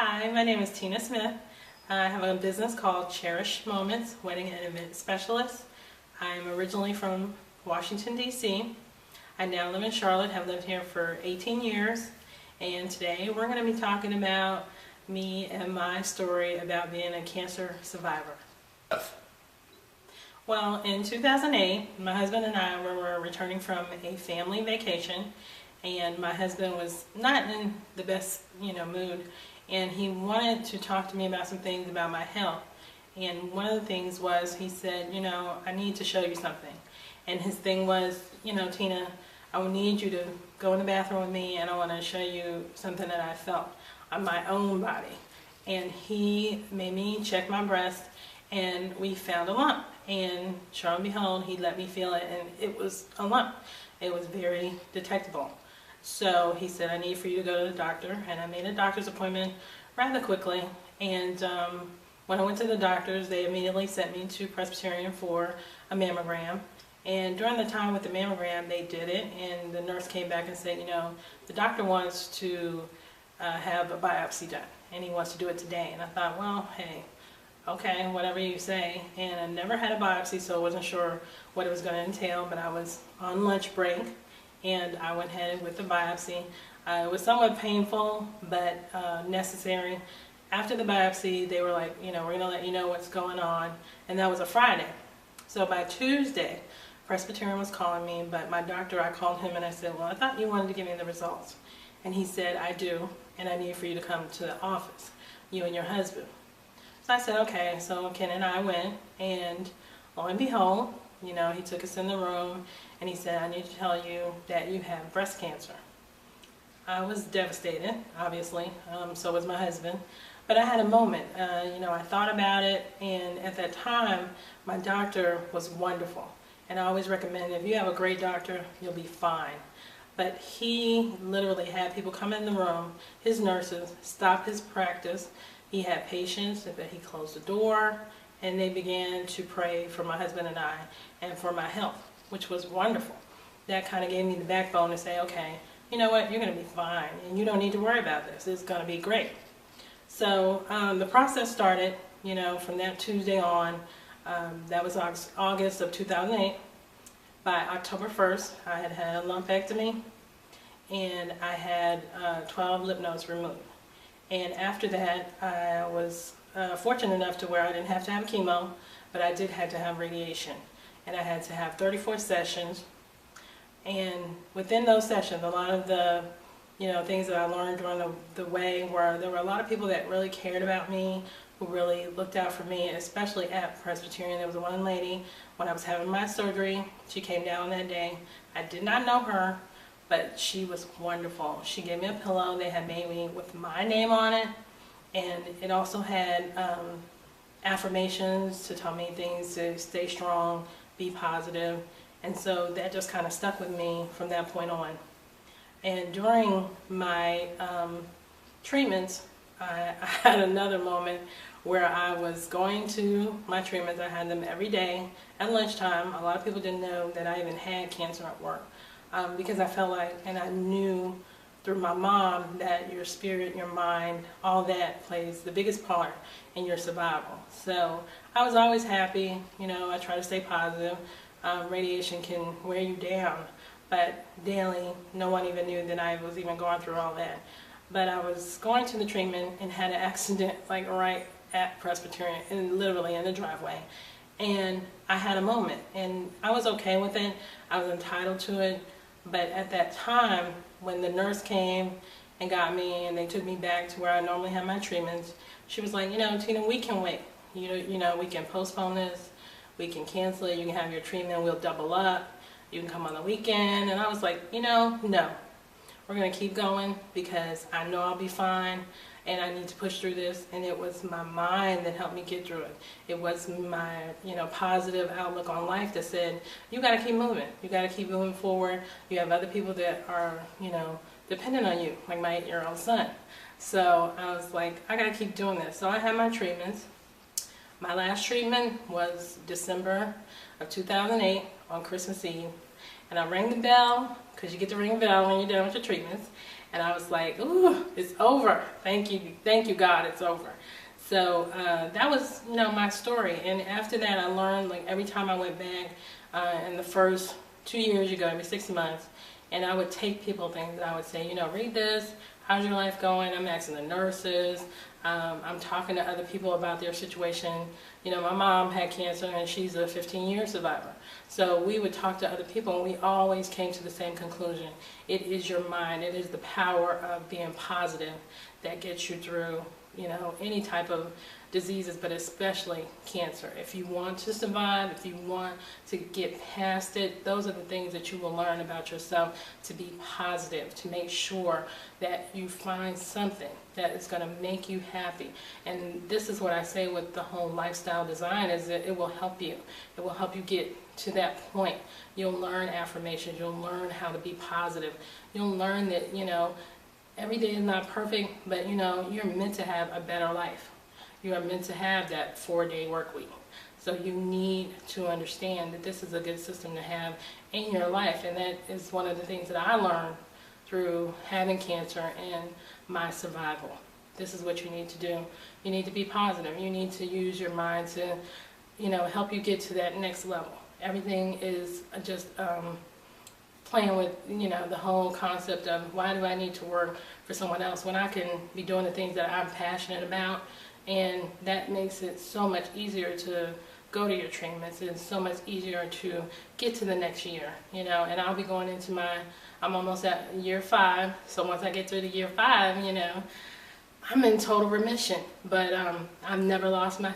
Hi, my name is Tina Smith. I have a business called Cherished Moments, Wedding and Event Specialist. I'm originally from Washington, D.C. I now live in Charlotte, have lived here for 18 years, and today we're going to be talking about me and my story about being a cancer survivor. Well, in 2008, my husband and I were returning from a family vacation, and my husband was not in the best, mood, and he wanted to talk to me about some things about my health. And one of the things was, he said, I need to show you something. And his thing was, Tina, I will need you to go in the bathroom with me, and I want to show you something that I felt on my own body. And he made me check my breast, and we found a lump. And sure and behold, he let me feel it, and it was a lump. It was very detectable. So he said, I need for you to go to the doctor, and I made a doctor's appointment rather quickly. And when I went to the doctors, they immediately sent me to Presbyterian for a mammogram. And during the time with the mammogram, they did it, and the nurse came back and said, the doctor wants to have a biopsy done, and he wants to do it today. And I thought, well, hey, okay, whatever you say. And I never had a biopsy, so I wasn't sure what it was going to entail, but I was on lunch break, and I went ahead with the biopsy. It was somewhat painful, but necessary. After the biopsy, they were like, we're going to let you know what's going on, and that was a Friday. So by Tuesday, Presbyterian was calling me, but my doctor, I called him and I said, well, I thought you wanted to give me the results. And he said, I do, and I need for you to come to the office, you and your husband. So I said, okay. So Ken and I went, and lo and behold, he took us in the room, and he said, I need to tell you that you have breast cancer. I was devastated, obviously, so was my husband. But I had a moment, I thought about it, and at that time, my doctor was wonderful. And I always recommend, if you have a great doctor, you'll be fine. But he literally had people come in the room, his nurses, stop his practice. He had patients, but he closed the door, and they began to pray for my husband and I, and for my health, which was wonderful. That kind of gave me the backbone to say, okay, you know what, you're going to be fine, and you don't need to worry about this. It's going to be great. So the process started, from that Tuesday on. That was August of 2008. By October 1st, I had had a lumpectomy, and I had 12 lymph nodes removed. And after that, I was fortunate enough to where I didn't have to have chemo, but I did have to have radiation. And I had to have 34 sessions. And within those sessions, a lot of the things that I learned during the way were, there were a lot of people that really cared about me, who really looked out for me, especially at Presbyterian. There was one lady, when I was having my surgery, she came down that day. I did not know her, but she was wonderful. She gave me a pillow. They had made me with my name on it, and it also had affirmations to tell me things to stay strong, be positive, and so that just kind of stuck with me from that point on. And during my treatments, I had another moment where I was going to my treatments. I had them every day at lunchtime. A lot of people didn't know that I even had cancer at work, because I felt like, and I knew through my mom, that your spirit, your mind, all that plays the biggest part in your survival. So I was always happy. I try to stay positive. Radiation can wear you down, but daily, no one even knew that I was even going through all that. But I was going to the treatment and had an accident like right at Presbyterian, and literally in the driveway. And I had a moment, and I was okay with it. I was entitled to it. But at that time, when the nurse came and got me, and they took me back to where I normally have my treatments, she was like, Tina, we can wait. We can postpone this. We can cancel it. You can have your treatment. We'll double up. You can come on the weekend. And I was like, no. We're going to keep going, because I know I'll be fine, and I need to push through this. And it was my mind that helped me get through it. It was my, positive outlook on life that said, you got to keep moving. You got to keep moving forward. You have other people that are, dependent on you, like my 8-year-old son. So I was like, I got to keep doing this. So I had my treatments. My last treatment was December of 2008 on Christmas Eve. And I rang the bell, because you get to ring the bell when you're done with your treatments. And I was like, ooh, it's over. Thank you God, it's over. So that was, my story. And after that, I learned, like, every time I went back, in the first 2 years, you go every 6 months, and I would take people things. I would say, read this. How's your life going? I'm asking the nurses. I'm talking to other people about their situation. My mom had cancer, and she's a 15-year survivor. So we would talk to other people, and we always came to the same conclusion. It is your mind. It is the power of being positive that gets you through, any type of diseases, but especially cancer. If you want to survive, if you want to get past it, those are the things that you will learn about yourself, to be positive, to make sure that you find something that is going to make you happy. And this is what I say with the whole lifestyle design, is that it will help you. It will help you get to that point. You'll learn affirmations. You'll learn how to be positive. You'll learn that, every day is not perfect, but you're meant to have a better life. You are meant to have that 4-day work week. So you need to understand that this is a good system to have in your life. And that is one of the things that I learned through having cancer and my survival. This is what you need to do. You need to be positive. You need to use your mind to, help you get to that next level. Everything is just playing with, the whole concept of, why do I need to work for someone else when I can be doing the things that I'm passionate about? And that makes it so much easier to go to your treatments. It's so much easier to get to the next year, And I'll be going into I'm almost at year 5. So once I get through the year 5, I'm in total remission. But I've never lost my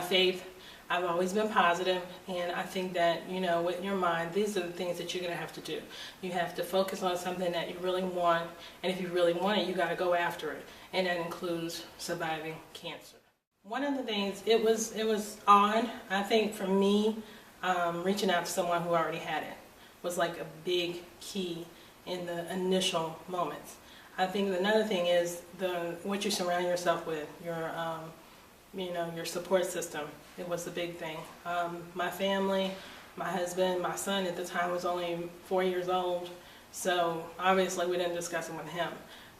faith. I've always been positive, and I think that, with your mind, these are the things that you're going to have to do. You have to focus on something that you really want, and if you really want it, you got to go after it, and that includes surviving cancer. One of the things, it was odd, I think, for me, reaching out to someone who already had it was like a big key in the initial moments. I think another thing is what you surround yourself with, your support system. It was the big thing. My family, my husband, my son at the time was only 4 years old, so obviously we didn't discuss it with him.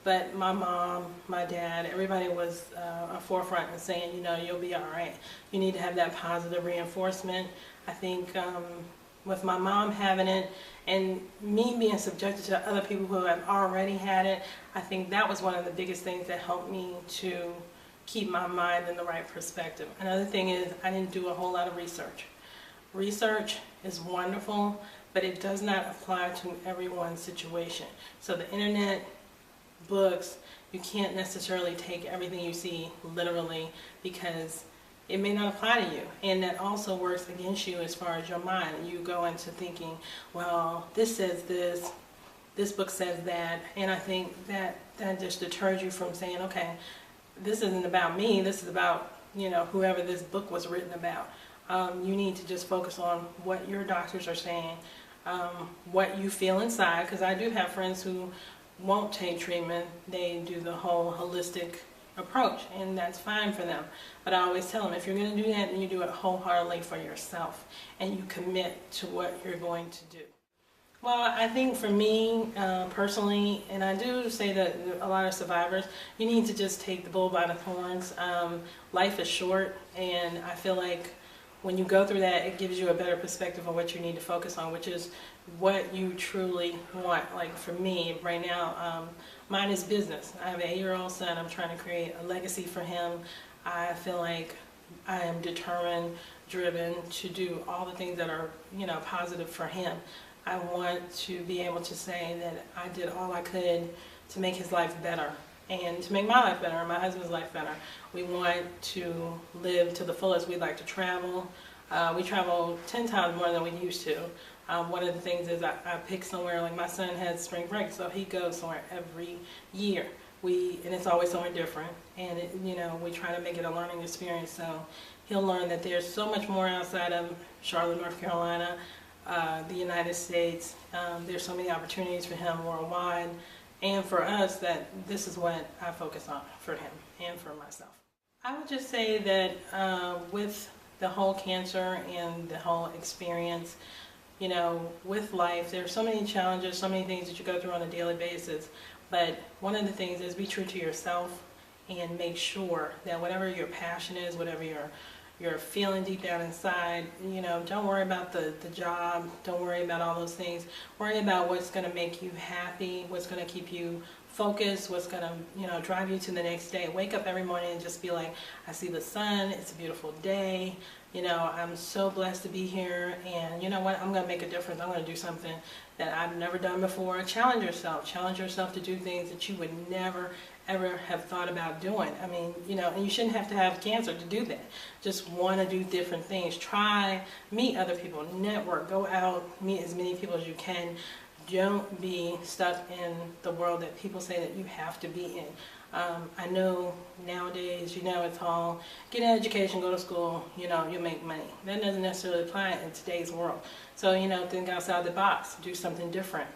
But my mom, my dad, everybody was a forefront in saying, you'll be all right. You need to have that positive reinforcement. I think with my mom having it and me being subjected to other people who have already had it, I think that was one of the biggest things that helped me to keep my mind in the right perspective. Another thing is, I didn't do a whole lot of research. Research is wonderful, but it does not apply to everyone's situation. So the internet, books, you can't necessarily take everything you see literally, because it may not apply to you. And that also works against you as far as your mind. You go into thinking, well, this says this book says that, and I think that just deters you from saying, okay, this isn't about me, this is about, whoever this book was written about. You need to just focus on what your doctors are saying, what you feel inside, because I do have friends who won't take treatment. They do the whole holistic approach, and that's fine for them. But I always tell them, if you're going to do that, then you do it wholeheartedly for yourself, and you commit to what you're going to do. Well, I think for me, personally, and I do say that a lot of survivors, you need to just take the bull by the horns. Life is short, and I feel like when you go through that, it gives you a better perspective of what you need to focus on, which is what you truly want. Like for me, right now, mine is business. I have an 8-year-old son. I'm trying to create a legacy for him. I feel like I am determined, driven to do all the things that are, positive for him. I want to be able to say that I did all I could to make his life better, and to make my life better and my husband's life better. We want to live to the fullest. We like to travel. We travel 10 times more than we used to. One of the things is I pick somewhere, like my son has spring break, so he goes somewhere every year. And it's always somewhere different, and we try to make it a learning experience, so he'll learn that there's so much more outside of Charlotte, North Carolina, the United States. There's so many opportunities for him worldwide, and for us, that this is what I focus on for him and for myself. I would just say that with the whole cancer and the whole experience, with life, there are so many challenges, so many things that you go through on a daily basis. But one of the things is be true to yourself and make sure that whatever your passion is, whatever you're feeling deep down inside, don't worry about the job, don't worry about all those things. Worry about what's going to make you happy, what's going to keep you focused, what's going to, drive you to the next day. Wake up every morning and just be like, I see the sun, it's a beautiful day, I'm so blessed to be here, and you know what, I'm going to make a difference. I'm going to do something that I've never done before. Challenge yourself to do things that you would never ever have thought about doing. I mean, and you shouldn't have to have cancer to do that. Just want to do different things. Try, meet other people, network, go out, meet as many people as you can. Don't be stuck in the world that people say that you have to be in. I know nowadays, it's all get an education, go to school, you make money. That doesn't necessarily apply in today's world. So, think outside the box, do something different.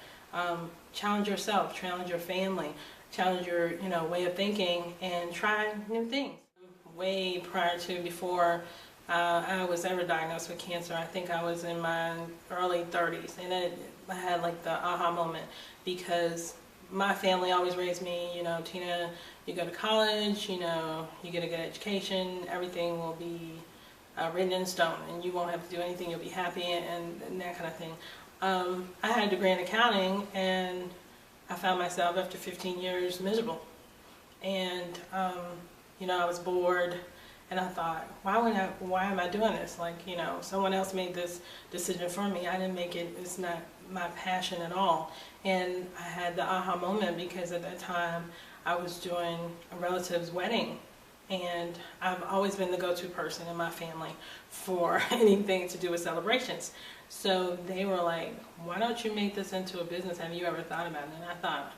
Challenge yourself, challenge your family, challenge your, way of thinking, and try new things. Way prior to before I was ever diagnosed with cancer, I think I was in my early 30s, and I had like the aha moment, because my family always raised me, Tina, you go to college, you get a good education, everything will be written in stone, and you won't have to do anything, you'll be happy, and that kind of thing. I had a degree in accounting, and I found myself after 15 years miserable. And, I was bored, and I thought, why am I doing this? Like, someone else made this decision for me. I didn't make it. It's not my passion at all. And I had the aha moment, because at that time I was doing a relative's wedding, and I've always been the go-to person in my family for anything to do with celebrations. So they were like, why don't you make this into a business? Have you ever thought about it? And I thought,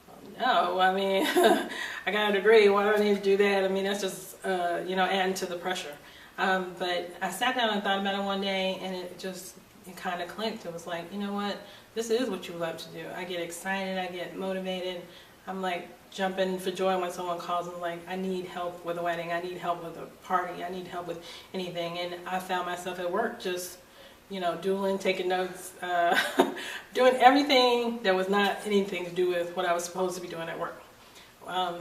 well, no, I mean, I got a degree, why do I need to do that? I mean, that's just, adding to the pressure. But I sat down and thought about it one day, and it kind of clicked. It was like, you know what, this is what you love to do. I get excited, I get motivated. I'm like jumping for joy when someone calls and like, I need help with a wedding, I need help with a party, I need help with anything. And I found myself at work just, doodling, taking notes, doing everything that was not anything to do with what I was supposed to be doing at work.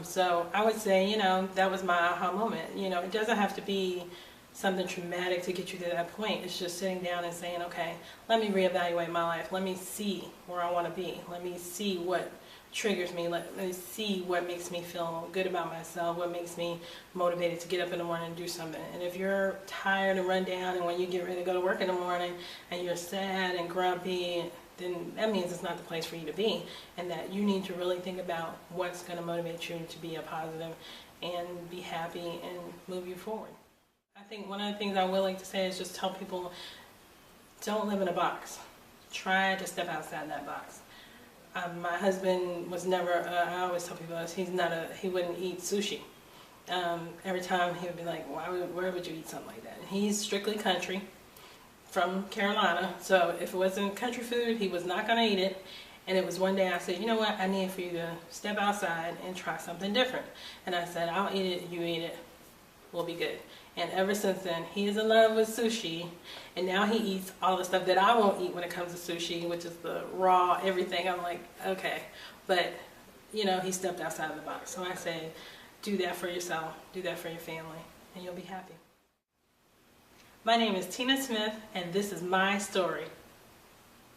So I would say, that was my aha moment. It doesn't have to be something traumatic to get you to that point. It's just sitting down and saying, okay, let me reevaluate my life. Let me see where I want to be. Let me see what triggers me. Let me see what makes me feel good about myself, what makes me motivated to get up in the morning and do something. And if you're tired and run down, and when you get ready to go to work in the morning and you're sad and grumpy, then that means it's not the place for you to be, and that you need to really think about what's going to motivate you to be a positive and be happy and move you forward. I think one of the things I would like to say is just tell people, don't live in a box. Try to step outside that box. My husband was never, I always tell people this, he wouldn't eat sushi. Every time he would be like, where would you eat something like that? And he's strictly country, from Carolina, so if it wasn't country food, he was not going to eat it. And it was one day I said, you know what, I need for you to step outside and try something different. And I said, I'll eat it, you eat it, we'll be good. And ever since then, he is in love with sushi, and now he eats all the stuff that I won't eat when it comes to sushi, which is the raw everything. I'm like, okay, but he stepped outside of the box. So I say, do that for yourself, do that for your family, and you'll be happy. My name is Tina Smith, and this is my story.